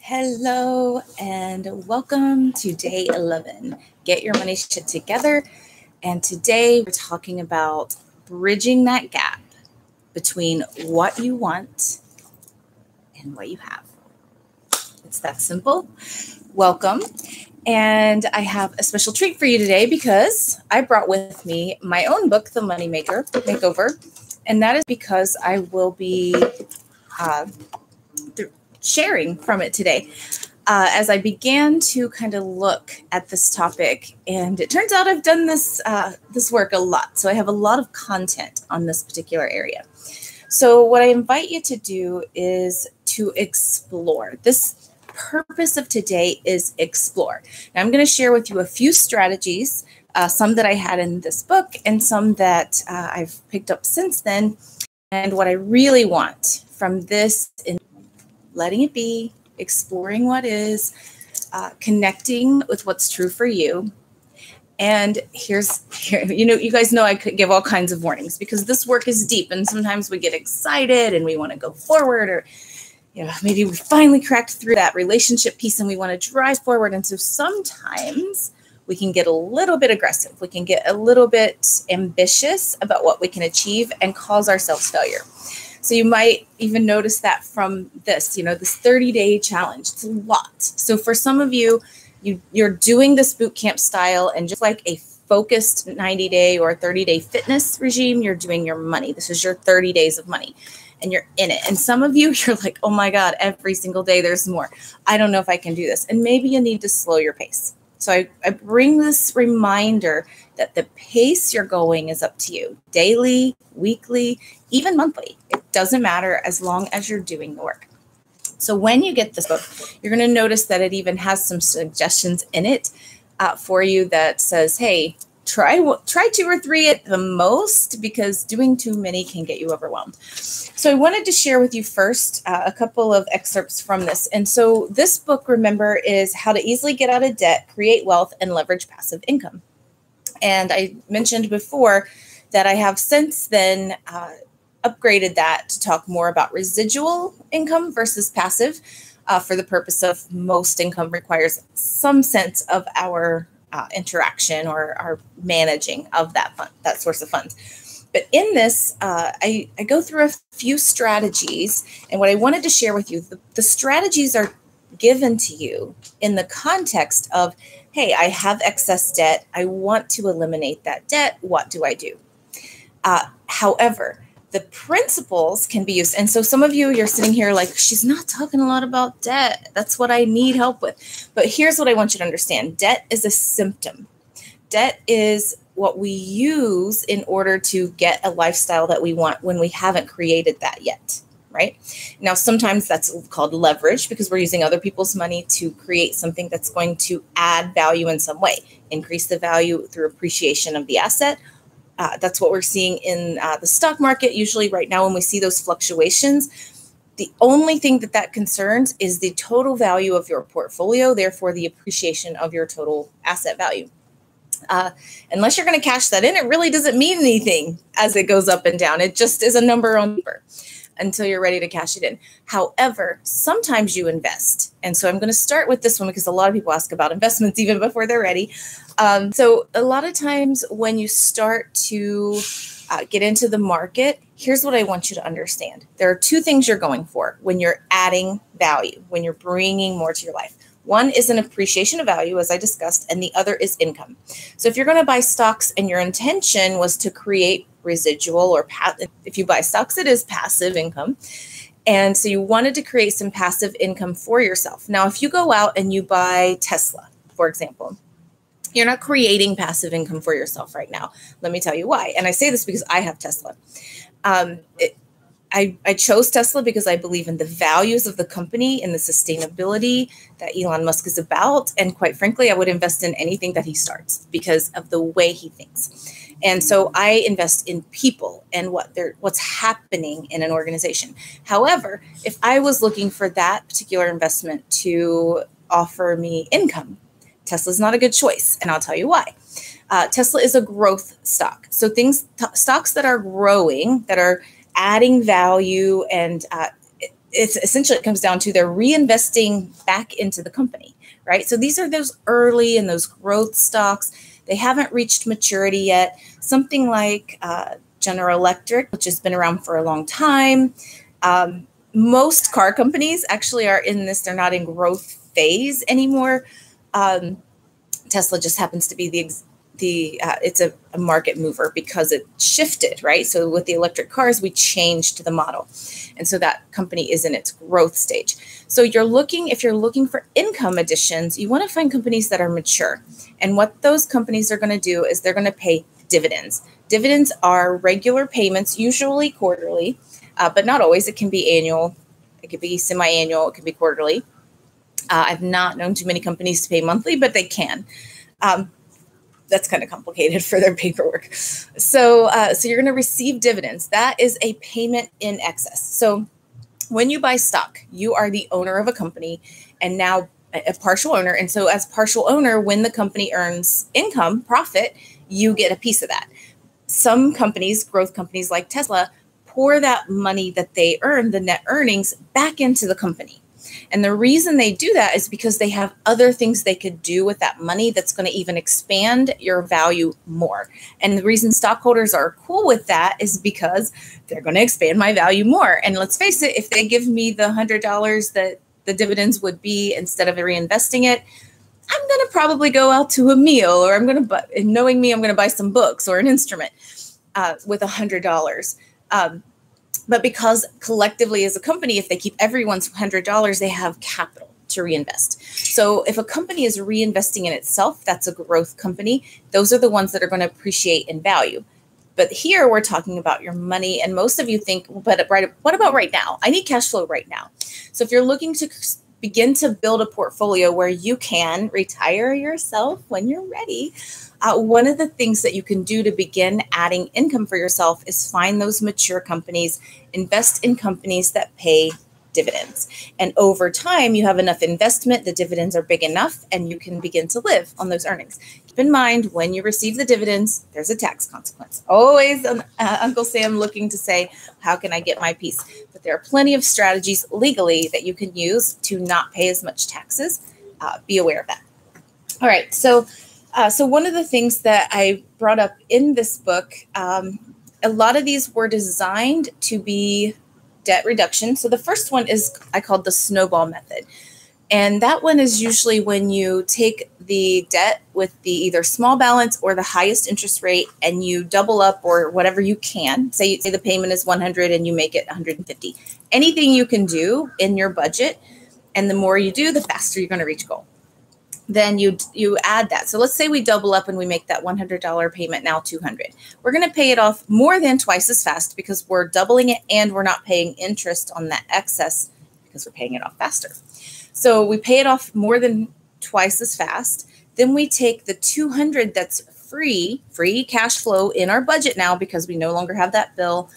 Hello and welcome to day 11. Get your money shit together. And today we're talking about bridging that gap between what you want and what you have. It's that simple. Welcome. And I have a special treat for you today because I brought with me my own book, The Money Makeover. And that is because I will be sharing from it today. As I began to kind of look at this topic, and it turns out I've done this work a lot. So I have a lot of content on this particular area. So what I invite you to do is to explore. This purpose of today is explore. Now I'm going to share with you a few strategies, some that I had in this book and some that I've picked up since then. And what I really want from this in letting it be, exploring what is, connecting with what's true for you. And here, you guys know I could give all kinds of warnings because this work is deep and sometimes we get excited and we want to go forward, or maybe we finally cracked through that relationship piece and we want to drive forward. And so sometimes we can get a little bit aggressive. We can get a little bit ambitious about what we can achieve and cause ourselves failure. So you might even notice that from this, this 30-day challenge. It's a lot. So for some of you, you're doing this boot camp style, and just like a focused 90-day or 30-day fitness regime, you're doing your money. This is your 30 days of money, and you're in it. And some of you, you're like, oh my God, every single day there's more. I don't know if I can do this. And maybe you need to slow your pace. So I bring this reminder that the pace you're going is up to you. Daily, weekly, even monthly. It doesn't matter as long as you're doing the work. So when you get this book, you're going to notice that it even has some suggestions in it for you that says, hey, try 2 or 3 at the most, because doing too many can get you overwhelmed. So I wanted to share with you first a couple of excerpts from this. And so this book, remember, is How to Easily Get Out of Debt, Create Wealth, and Leverage Passive Income. And I mentioned before that I have since then upgraded that to talk more about residual income versus passive for the purpose of most income requires some sense of our interaction or our managing of that fund, that source of funds. But in this, I go through a few strategies, and what I wanted to share with you, the strategies are given to you in the context of, hey, I have excess debt. I want to eliminate that debt. What do I do? However, the principles can be used. And so some of you, you're sitting here like, she's not talking a lot about debt. That's what I need help with. But here's what I want you to understand. Debt is a symptom. Debt is what we use in order to get a lifestyle that we want when we haven't created that yet, right? Now, sometimes that's called leverage because we're using other people's money to create something that's going to add value in some way, increase the value through appreciation of the asset. That's what we're seeing in the stock market. Usually right now when we see those fluctuations, the only thing that concerns is the total value of your portfolio, therefore the appreciation of your total asset value. Unless you're going to cash that in, it really doesn't mean anything as it goes up and down. It just is a number on paper until you're ready to cash it in. However, sometimes you invest. And so I'm going to start with this one because a lot of people ask about investments even before they're ready. So a lot of times when you start to get into the market, here's what I want you to understand. There are 2 things you're going for when you're adding value, when you're bringing more to your life. One is an appreciation of value, as I discussed, and the other is income. So if you're going to buy stocks and your intention was to create residual or if you buy stocks, it is passive income. And so you wanted to create some passive income for yourself. Now, if you go out and you buy Tesla, for example, you're not creating passive income for yourself right now. Let me tell you why. And I say this because I have Tesla. I chose Tesla because I believe in the values of the company and the sustainability that Elon Musk is about. And quite frankly, I would invest in anything that he starts because of the way he thinks. And so I invest in people and what's happening in an organization. However, if I was looking for that particular investment to offer me income, Tesla's not a good choice. And I'll tell you why. Tesla is a growth stock. So stocks that are growing, that are adding value, and it's essentially, it comes down to they're reinvesting back into the company, right? So these are those early and those growth stocks. They haven't reached maturity yet. Something like General Electric, which has been around for a long time. Most car companies actually are in this. They're not in growth phase anymore. Tesla just happens to be it's a market mover because it shifted, right? So with the electric cars, we changed the model. And so that company is in its growth stage. So if you're looking for income additions, you want to find companies that are mature. And what those companies are going to do is they're going to pay dividends. Dividends are regular payments, usually quarterly, but not always. It can be annual. It could be semi-annual. It could be quarterly. I've not known too many companies to pay monthly, but they can. That's kind of complicated for their paperwork. So you're going to receive dividends. That is a payment in excess. So when you buy stock, you are the owner of a company and now a partial owner. And so as partial owner, when the company earns income, profit, you get a piece of that. Some companies, growth companies like Tesla, pour that money that they earn, the net earnings, back into the company. And the reason they do that is because they have other things they could do with that money that's going to even expand your value more. And the reason stockholders are cool with that is because they're going to expand my value more. And let's face it, if they give me the $100 that the dividends would be instead of reinvesting it, I'm going to probably go out to a meal, or I'm going to, knowing me, I'm going to buy some books or an instrument with $100. But because collectively as a company, if they keep everyone's $100, they have capital to reinvest. So if a company is reinvesting in itself, that's a growth company. Those are the ones that are going to appreciate in value. But here we're talking about your money. And most of you think, but what about right now? I need cash flow right now. So if you're looking to begin to build a portfolio where you can retire yourself when you're ready, one of the things that you can do to begin adding income for yourself is find those mature companies, invest in companies that pay dividends. And over time, you have enough investment, the dividends are big enough, and you can begin to live on those earnings. Keep in mind, when you receive the dividends, there's a tax consequence. Always Uncle Sam looking to say, how can I get my piece? But there are plenty of strategies legally that you can use to not pay as much taxes. Be aware of that. All right, so one of the things that I brought up in this book, a lot of these were designed to be debt reduction. So the first one is I called the snowball method. And that one is usually when you take the debt with the either small balance or the highest interest rate and you double up or whatever you can. Say the payment is 100 and you make it 150. Anything you can do in your budget. And the more you do, the faster you're going to reach goal. Then you add that. So let's say we double up and we make that $100 payment now $200. We're going to pay it off more than twice as fast because we're doubling it and we're not paying interest on that excess because we're paying it off faster. So we pay it off more than twice as fast. Then we take the $200 that's free cash flow in our budget now because we no longer have that bill,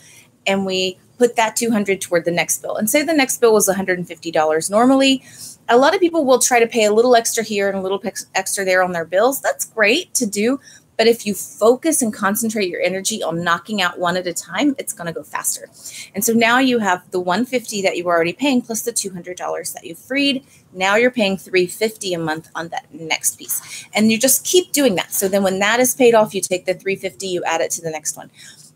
and we put that $200 toward the next bill. And say the next bill was $150 normally. A lot of people will try to pay a little extra here and a little extra there on their bills. That's great to do. But if you focus and concentrate your energy on knocking out one at a time, it's going to go faster. And so now you have the $150 that you were already paying plus the $200 that you freed. Now you're paying $350 a month on that next piece. And you just keep doing that. So then when that is paid off, you take the $350, you add it to the next one.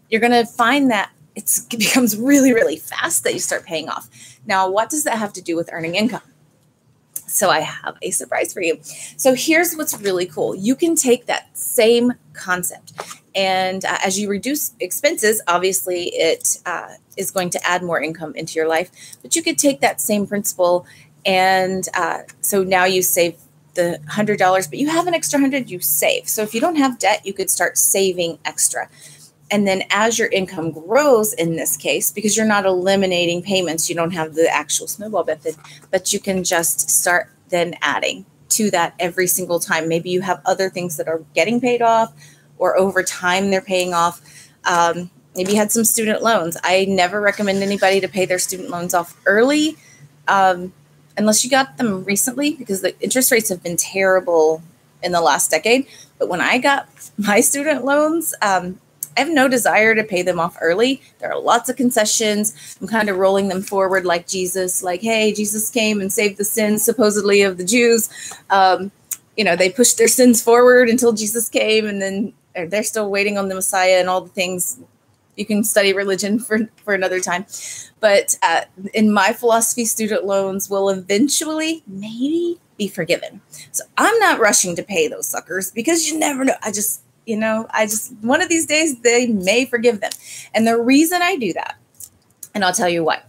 You're going to find that it becomes really, really fast that you start paying off. Now, what does that have to do with earning income? So I have a surprise for you. So here's what's really cool. You can take that same concept, and as you reduce expenses, obviously it is going to add more income into your life, but you could take that same principle. And so now you save the $100, but you have an extra $100 you save. So if you don't have debt, you could start saving extra. And then as your income grows in this case, because you're not eliminating payments, you don't have the actual snowball method, but you can just start then adding to that every single time. Maybe you have other things that are getting paid off, or over time they're paying off. Maybe you had some student loans. I never recommend anybody to pay their student loans off early unless you got them recently, because the interest rates have been terrible in the last decade. But when I got my student loans, I have no desire to pay them off early. There are lots of concessions. I'm kind of rolling them forward like Jesus, like, hey, Jesus came and saved the sins supposedly of the Jews. They pushed their sins forward until Jesus came, and then they're still waiting on the Messiah and all the things. You can study religion for another time. But in my philosophy, student loans will eventually maybe be forgiven. So I'm not rushing to pay those suckers because you never know. I just one of these days they may forgive them. And the reason I do that, and I'll tell you why.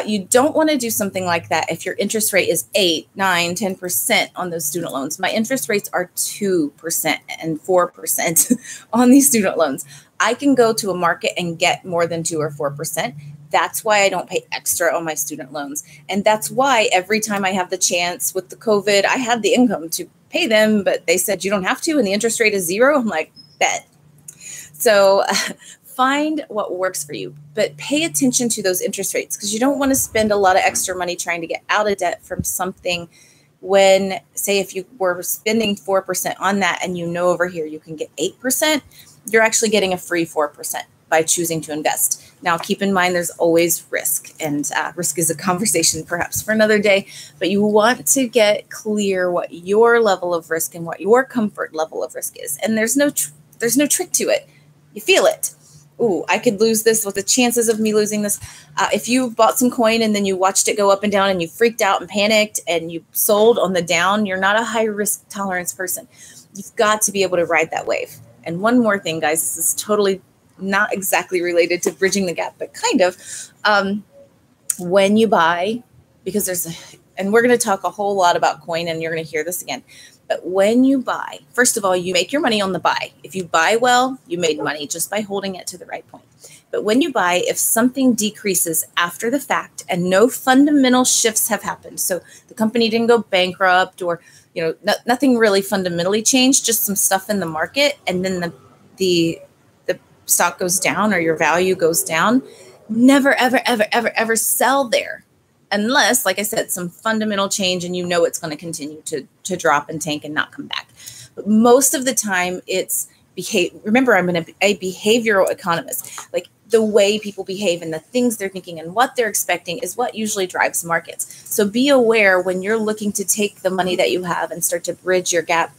You don't want to do something like that if your interest rate is 8, 9, 10% on those student loans. My interest rates are 2% and 4% on these student loans. I can go to a market and get more than 2 or 4%. That's why I don't pay extra on my student loans. And that's why every time I have the chance with the COVID, I had the income to pay them, but they said you don't have to, and the interest rate is 0. I'm like, bet. So find what works for you, but pay attention to those interest rates because you don't want to spend a lot of extra money trying to get out of debt from something when, say, if you were spending 4% on that and over here you can get 8%, you're actually getting a free 4% by choosing to invest. Now, keep in mind, there's always risk, and risk is a conversation perhaps for another day, but you want to get clear what your level of risk and what your comfort level of risk is. And there's no trick to it. You feel it. Ooh, I could lose this. What the chances of me losing this? If you bought some coin and then you watched it go up and down and you freaked out and panicked and you sold on the down, you're not a high risk tolerance person. You've got to be able to ride that wave. And one more thing, guys, this is totally not exactly related to bridging the gap, but kind of. When you buy, because and we're going to talk a whole lot about coin and you're going to hear this again. But when you buy, first of all, you make your money on the buy. If you buy well, you made money just by holding it to the right point. But when you buy, if something decreases after the fact and no fundamental shifts have happened, so the company didn't go bankrupt or nothing really fundamentally changed, just some stuff in the market, and then the stock goes down or your value goes down, never, ever, ever, ever, ever sell there. Unless, like I said, some fundamental change and it's going to continue to drop and tank and not come back. But most of the time it's remember, I'm a behavioral economist. Like the way people behave and the things they're thinking and what they're expecting is what usually drives markets. So be aware when you're looking to take the money that you have and start to bridge your gap,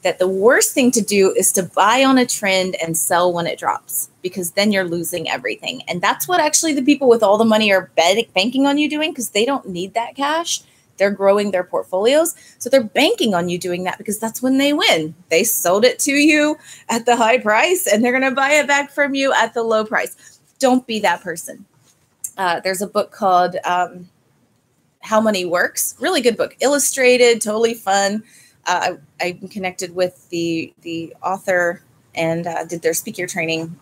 that the worst thing to do is to buy on a trend and sell when it drops, because then you're losing everything. And that's what actually the people with all the money are banking on you doing, because they don't need that cash. They're growing their portfolios. So they're banking on you doing that because that's when they win. They sold it to you at the high price and they're going to buy it back from you at the low price. Don't be that person. There's a book called How Money Works. Really good book. Illustrated, totally fun. I'm connected with the author and did their speaker training,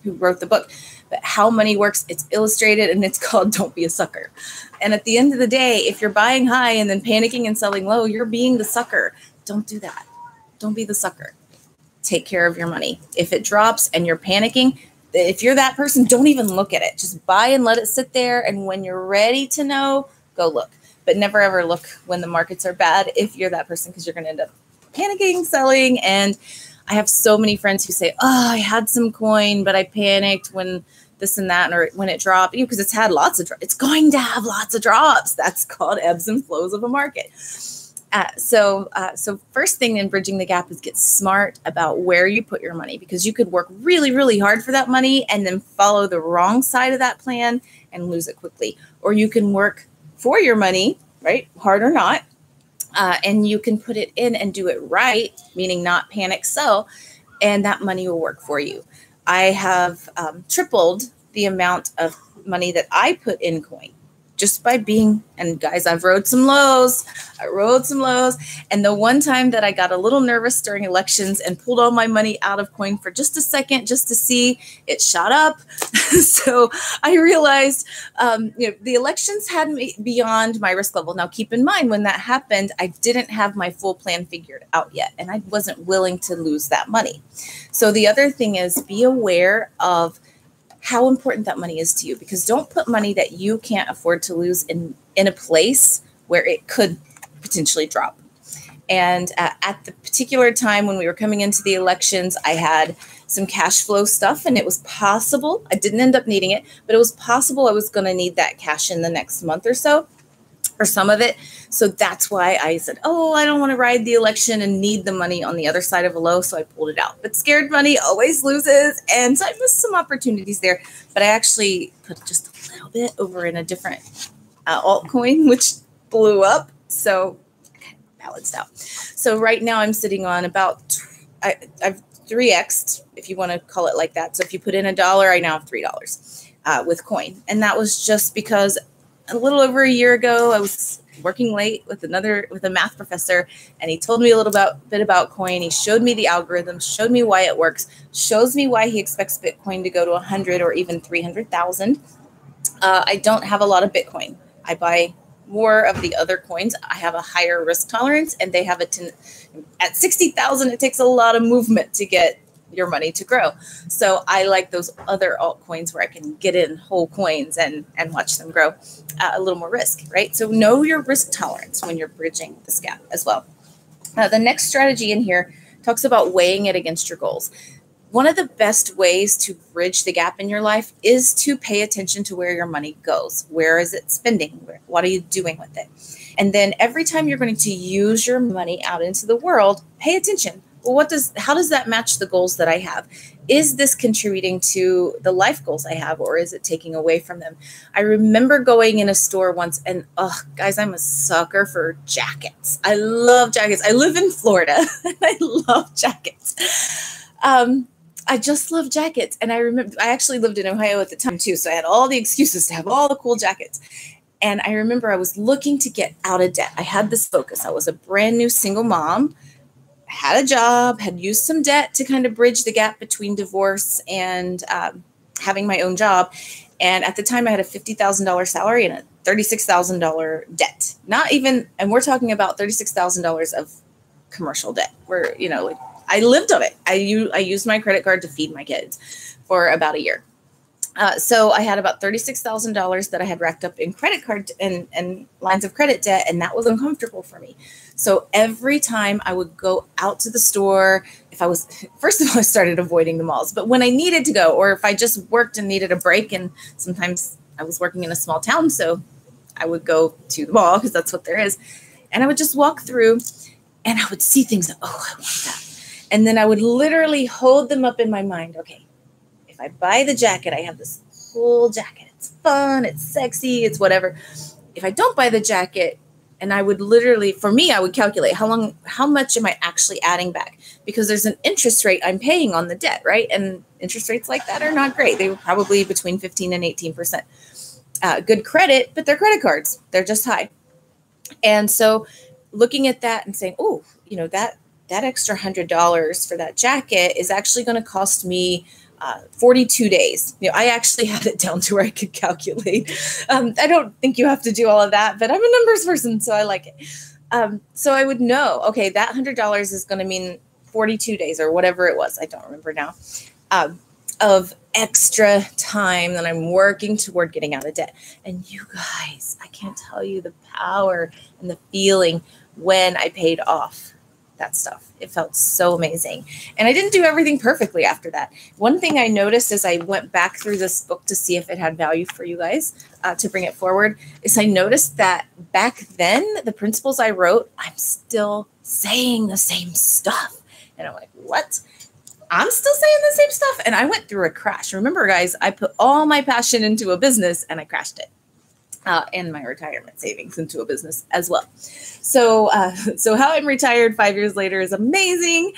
who wrote the book. But How Money Works, it's illustrated and it's called Don't Be a Sucker. And at the end of the day, if you're buying high and then panicking and selling low, you're being the sucker. Don't do that. Don't be the sucker. Take care of your money. If it drops and you're panicking, if you're that person, don't even look at it. Just buy and let it sit there. And when you're ready to know, go look. But never, ever look when the markets are bad if you're that person, because you're going to end up panicking, selling. And I have so many friends who say, oh, I had some coin, but I panicked when this and that, or when it dropped, because it's had lots of drops. It's going to have lots of drops. That's called ebbs and flows of a market. So first thing in bridging the gap is get smart about where you put your money, because you could work really, really hard for that money and then follow the wrong side of that plan and lose it quickly. Or you can work for your money, right? Hard or not. And you can put it in and do it right, meaning not panic sell, and that money will work for you. I have tripled the amount of money that I put in coin just by being, and guys, I've rode some lows. I rode some lows. And the one time that I got a little nervous during elections and pulled all my money out of coin for just a second, just to see, it shot up. So I realized, the elections had me beyond my risk level. Now, keep in mind, when that happened, I didn't have my full plan figured out yet, and I wasn't willing to lose that money. So the other thing is, be aware of how important that money is to you, because don't put money that you can't afford to lose in a place where it could potentially drop. And at the particular time when we were coming into the elections, I had some cash flow stuff, and it was possible, I didn't end up needing it, but it was possible I was going to need that cash in the next month or so, or some of it. So that's why I said, oh, I don't want to ride the election and need the money on the other side of a low. So I pulled it out. But scared money always loses. And so I missed some opportunities there. But I actually put just a little bit over in a different altcoin, which blew up. So balanced out. So right now I'm sitting on about, I've 3x'd, if you want to call it like that. So if you put in $1, I now have $3 with coin. And that was just because a little over a year ago, I was working late with a math professor, and he told me a little bit about coin. He showed me the algorithm, showed me why it works, shows me why he expects Bitcoin to go to 100 or even 300,000. I don't have a lot of Bitcoin. I buy more of the other coins. I have a higher risk tolerance, and they have at 60,000, it takes a lot of movement to get your money to grow. So I like those other altcoins where I can get in whole coins and watch them grow. A little more risk, right? So know your risk tolerance when you're bridging this gap as well. The next strategy in here talks about weighing it against your goals. One of the best ways to bridge the gap in your life is to pay attention to where your money goes. Where is it spending? What are you doing with it? And then every time you're going to use your money out into the world, pay attention. Well, how does that match the goals that I have? Is this contributing to the life goals I have, or is it taking away from them? I remember going in a store once, and guys, I'm a sucker for jackets. I love jackets. I live in Florida and I love jackets. I just love jackets. And I remember I actually lived in Ohio at the time too. So I had all the excuses to have all the cool jackets. And I remember I was looking to get out of debt. I had this focus. I was a brand new single mom, had a job, had used some debt to kind of bridge the gap between divorce and having my own job. And at the time I had a $50,000 salary and a $36,000 debt. And we're talking about $36,000 of commercial debt where, like I lived on it. I used my credit card to feed my kids for about a year. So I had about $36,000 that I had racked up in credit card and lines of credit debt, and that was uncomfortable for me. So every time I would go out to the store, first of all, I started avoiding the malls, but when I needed to go, or if I just worked and needed a break, and sometimes I was working in a small town, so I would go to the mall because that's what there is. And I would just walk through and I would see things that, I want that. And then I would literally hold them up in my mind. Okay, if I buy the jacket, I have this cool jacket. It's fun, it's sexy, it's whatever. If I don't buy the jacket, and I would literally, for me, I would calculate how much am I actually adding back? Because there's an interest rate I'm paying on the debt, right? And interest rates like that are not great. They were probably between 15 and 18%. Good credit, but they're credit cards. They're just high. And so looking at that and saying, that extra $100 for that jacket is actually going to cost me 42 days. I actually had it down to where I could calculate. I don't think you have to do all of that, but I'm a numbers person, so I like it. So I would know, okay, that $100 is going to mean 42 days or whatever it was. I don't remember now, of extra time that I'm working toward getting out of debt. And you guys, I can't tell you the power and the feeling when I paid off that stuff. It felt so amazing. And I didn't do everything perfectly after that. One thing I noticed as I went back through this book to see if it had value for you guys to bring it forward is I noticed that back then, the principles I wrote, I'm still saying the same stuff. And I'm like, what? I'm still saying the same stuff. And I went through a crash. Remember, guys, I put all my passion into a business and I crashed it. And my retirement savings into a business as well. So how I'm retired 5 years later is amazing.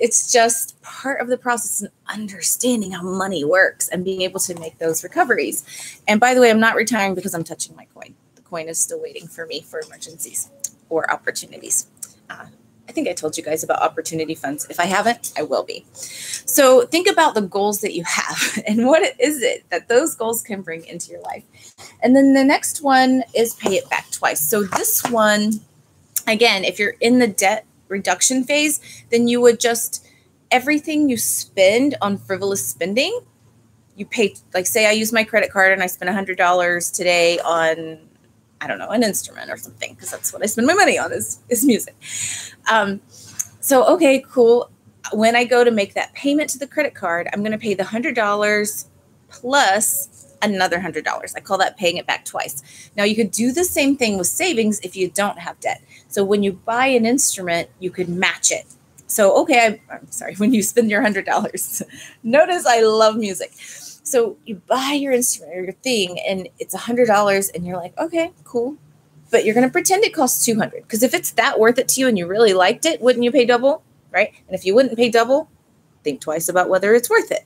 It's just part of the process and understanding how money works and being able to make those recoveries. And by the way, I'm not retiring because I'm touching my coin. The coin is still waiting for me for emergencies or opportunities. I think I told you guys about opportunity funds. If I haven't, I will be. So think about the goals that you have and what is it that those goals can bring into your life. And then the next one is pay it back twice. So this one, again, if you're in the debt reduction phase, then you would just, everything you spend on frivolous spending, you pay, like say I use my credit card and I spent $100 today on I don't know, an instrument or something, because that's what I spend my money on is music. So, okay, cool. When I go to make that payment to the credit card, I'm going to pay the $100 plus another $100. I call that paying it back twice. Now, you could do the same thing with savings if you don't have debt. So when you buy an instrument, you could match it. So, okay, I'm sorry, when you spend your $100, notice I love music. So you buy your instrument or your thing and it's $100 and you're like, okay, cool. But you're going to pretend it costs $200, because if it's that worth it to you and you really liked it, wouldn't you pay double, right? And if you wouldn't pay double, think twice about whether it's worth it.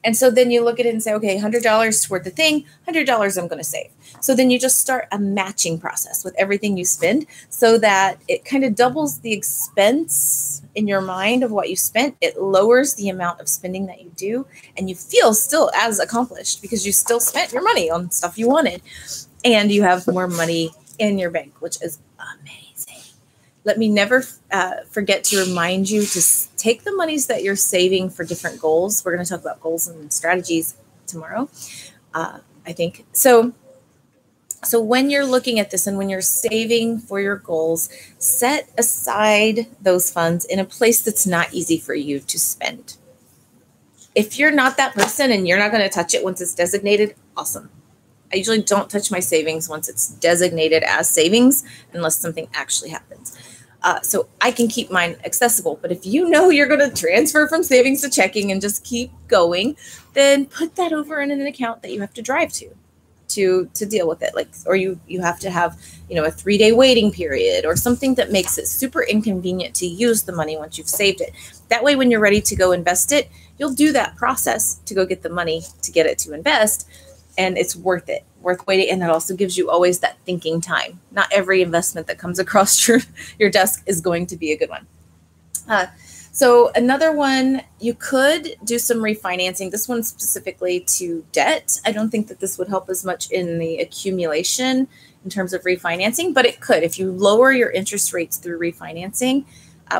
And so then you look at it and say, okay, $100 toward the thing, $100 I'm going to save. So then you just start a matching process with everything you spend so that it kind of doubles the expense in your mind of what you spent. It lowers the amount of spending that you do, and you feel still as accomplished because you still spent your money on stuff you wanted, and you have more money in your bank, which is amazing. Let me never forget to remind you to take the monies that you're saving for different goals. We're going to talk about goals and strategies tomorrow, I think. So when you're looking at this and when you're saving for your goals, set aside those funds in a place that's not easy for you to spend. If you're not that person and you're not going to touch it once it's designated, awesome. I usually don't touch my savings once it's designated as savings unless something actually happens. So I can keep mine accessible. But if you know you're going to transfer from savings to checking and just keep going, then put that over in an account that you have to drive to deal with it. Like, or you have to have, a 3-day waiting period or something that makes it super inconvenient to use the money once you've saved it. That way, when you're ready to go invest it, you'll do that process to go get the money to get it to invest. And it's worth waiting. And that also gives you always that thinking time. Not every investment that comes across your desk is going to be a good one. So another one, you could do some refinancing. This one specifically to debt. I don't think that this would help as much in the accumulation in terms of refinancing, but it could. If you lower your interest rates through refinancing,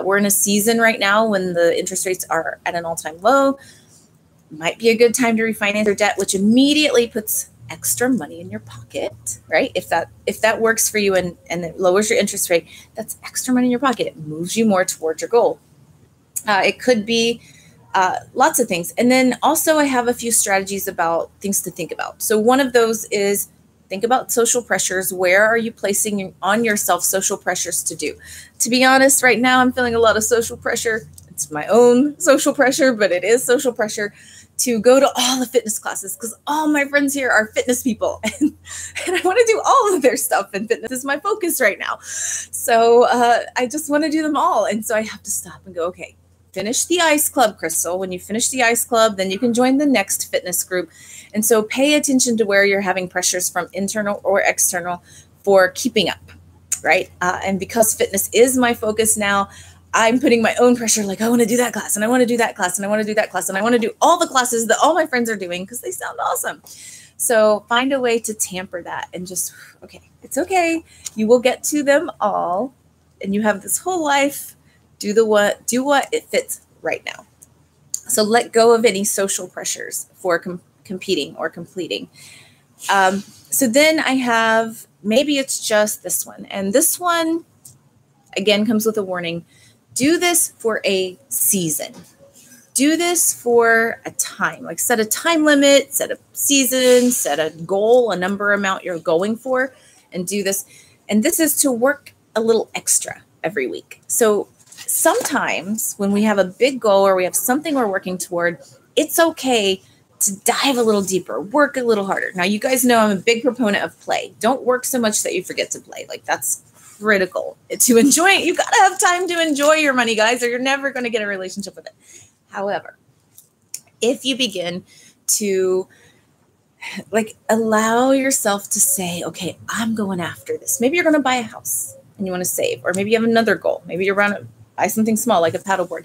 we're in a season right now when the interest rates are at an all-time low. Might be a good time to refinance your debt, which immediately puts extra money in your pocket, right? If that works for you and it lowers your interest rate, that's extra money in your pocket. It moves you more towards your goal. It could be lots of things. And then also I have a few strategies about things to think about. So one of those is think about social pressures. Where are you placing on yourself social pressures to do? To be honest, right now I'm feeling a lot of social pressure. It's my own social pressure, but it is social pressure to go to all the fitness classes because all my friends here are fitness people and I want to do all of their stuff, and fitness is my focus right now. So I just want to do them all. And so I have to stop and go, okay, finish the Ice Club, Crystal. When you finish the Ice Club, then you can join the next fitness group. And so pay attention to where you're having pressures from internal or external for keeping up, right? And because fitness is my focus now, I'm putting my own pressure, like I want to do that class and I want to do that class and I want to do that class and I want to do all the classes that all my friends are doing because they sound awesome. So find a way to tamper that and just, okay, it's okay. You will get to them all and you have this whole life. Do what it fits right now. So let go of any social pressures for competing or completing. So then I have, maybe it's just this one. And this one, again, comes with a warning. Do this for a season. Do this for a time. Like set a time limit, set a season, set a goal, a number amount you're going for, and do this. And this is to work a little extra every week. So sometimes when we have a big goal or we have something we're working toward, it's okay to dive a little deeper, work a little harder. Now, you guys know I'm a big proponent of play. Don't work so much that you forget to play. Like that's critical to enjoy it. You got to have time to enjoy your money, guys, or you're never going to get a relationship with it. However, if you begin to allow yourself to say, okay, I'm going after this. Maybe you're going to buy a house and you want to save, or maybe you have another goal. Maybe you're going to buy something small like a paddleboard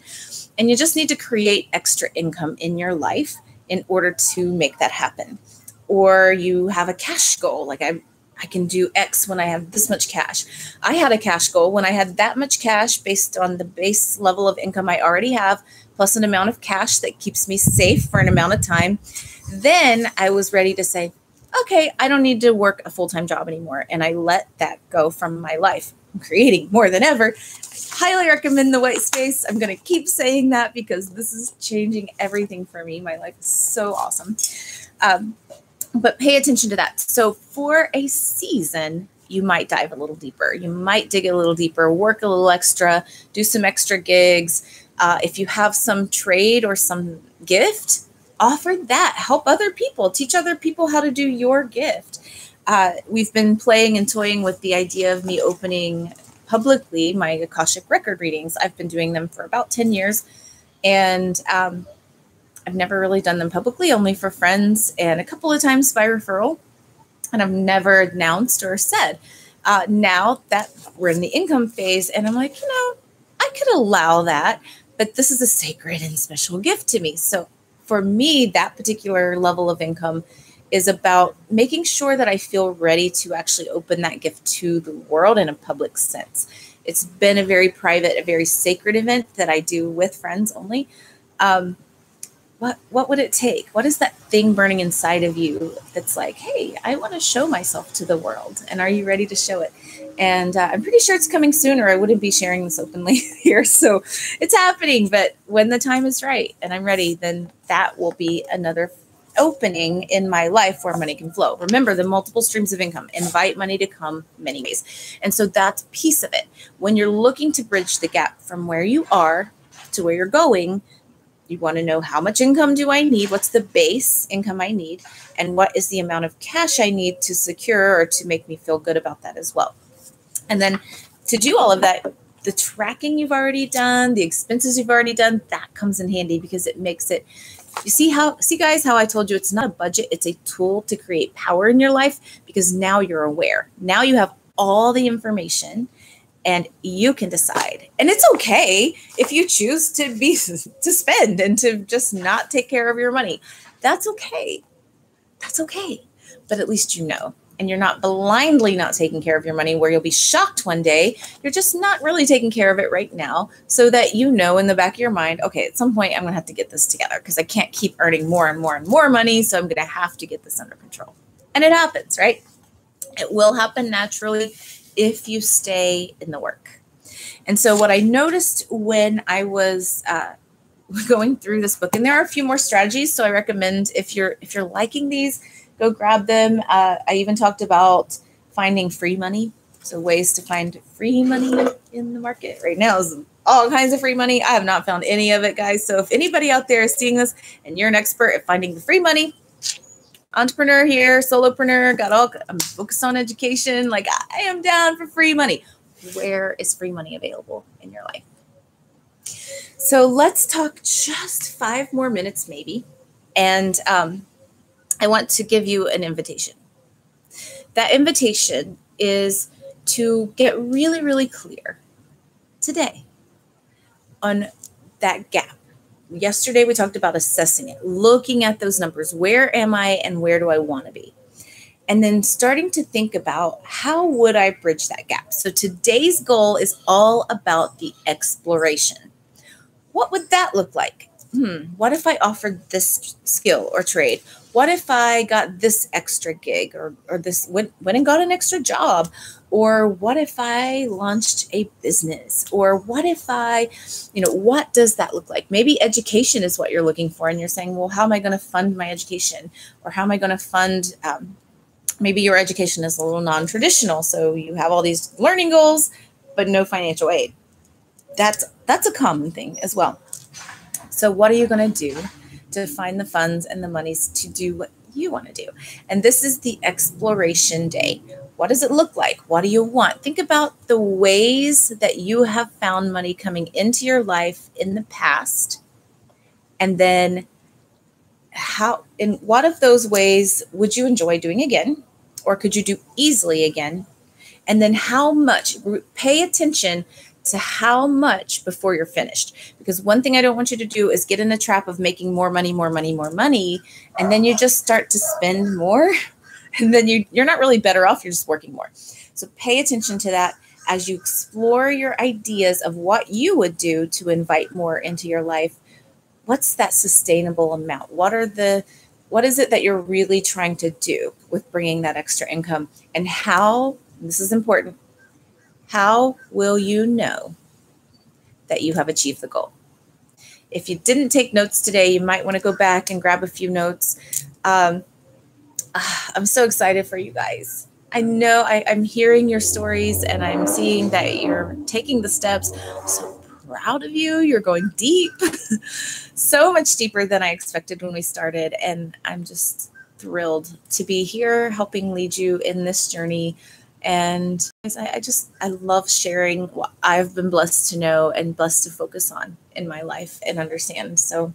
and you just need to create extra income in your life in order to make that happen. Or you have a cash goal. Like I can do X when I have this much cash. I had a cash goal when I had that much cash based on the base level of income I already have, plus an amount of cash that keeps me safe for an amount of time. Then I was ready to say, okay, I don't need to work a full-time job anymore. And I let that go from my life. I'm creating more than ever. I highly recommend the white space. I'm going to keep saying that because this is changing everything for me. My life is so awesome. But pay attention to that. So for a season, you might dive a little deeper. You might dig a little deeper, work a little extra, do some extra gigs. If you have some trade or some gift, offer that. Help other people. Teach other people how to do your gift. We've been playing and toying with the idea of me opening publicly my Akashic record readings. I've been doing them for about 10 years. And I've never really done them publicly, only for friends and a couple of times by referral. And I've never announced or said. Now that we're in the income phase, and I'm like, I could allow that, but this is a sacred and special gift to me. So for me, that particular level of income is about making sure that I feel ready to actually open that gift to the world in a public sense. It's been a very private, a very sacred event that I do with friends only. What would it take? What is that thing burning inside of you that's like, hey, I want to show myself to the world. And are you ready to show it? And I'm pretty sure it's coming soon, or I wouldn't be sharing this openly here. So it's happening. But when the time is right and I'm ready, then that will be another opening in my life where money can flow. Remember the multiple streams of income. Invite money to come many ways. And so that's a piece of it. When you're looking to bridge the gap from where you are to where you're going, you want to know how much income do I need? What's the base income I need? And what is the amount of cash I need to secure or to make me feel good about that as well? And then to do all of that, the tracking you've already done, the expenses you've already done, that comes in handy because it makes it, you see guys, how I told you it's not a budget, it's a tool to create power in your life because now you're aware. Now you have all the information and you can decide. And it's okay if you choose to spend and to just not take care of your money. That's okay. That's okay. But at least you know. And you're not blindly not taking care of your money where you'll be shocked one day. You're just not really taking care of it right now so that you know in the back of your mind, okay, at some point I'm going to have to get this together because I can't keep earning more and more and more money. So I'm going to have to get this under control. And it happens, right? It will happen naturally if you stay in the work. And so what I noticed when I was going through this book, and there are a few more strategies. So I recommend if you're liking these, go grab them. I even talked about finding free money. So ways to find free money in the market right now is all kinds of free money. I have not found any of it, guys. So if anybody out there is seeing this and you're an expert at finding the free money, entrepreneur here, solopreneur, I'm focused on education. Like I am down for free money. Where is free money available in your life? So let's talk just 5 more minutes maybe. And I want to give you an invitation. That invitation is to get really, really clear today on that gap. Yesterday, we talked about assessing it, looking at those numbers. Where am I and where do I want to be? And then starting to think about how would I bridge that gap? So today's goal is all about the exploration. What would that look like? What if I offered this skill or trade? What if I got this extra gig or this went and got an extra job? Or what if I launched a business? Or what if what does that look like? Maybe education is what you're looking for. And you're saying, well, how am I going to fund my education? Or how am I going to fund, maybe your education is a little non-traditional. So you have all these learning goals, but no financial aid. That's a common thing as well. So what are you going to do to find the funds and the monies to do what you want to do? And this is the exploration day. What does it look like? What do you want? Think about the ways that you have found money coming into your life in the past. And then in what of those ways would you enjoy doing again? Or could you do easily again? And then how much? Pay attention to how much before you're finished. Because one thing I don't want you to do is get in the trap of making more money. And then you just start to spend more. And then you're not really better off. You're just working more. So pay attention to that as you explore your ideas of what you would do to invite more into your life. What's that sustainable amount? What are the What is it that you're really trying to do with bringing that extra income? And how, this is important, how will you know that you have achieved the goal? If you didn't take notes today, you might want to go back and grab a few notes. I'm so excited for you guys. I know I'm hearing your stories and I'm seeing that you're taking the steps. I'm so proud of you. You're going deep, so much deeper than I expected when we started. And I'm just thrilled to be here helping lead you in this journey. And I love sharing what I've been blessed to know and blessed to focus on in my life and understand. So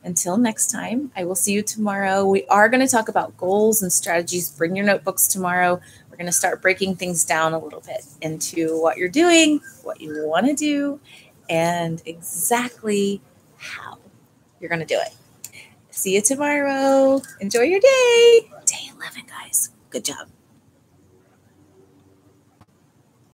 until next time, I will see you tomorrow. We are going to talk about goals and strategies. Bring your notebooks tomorrow. We're going to start breaking things down a little bit into what you're doing, what you want to do, and exactly how you're going to do it. See you tomorrow. Enjoy your day. Day 11, guys. Good job.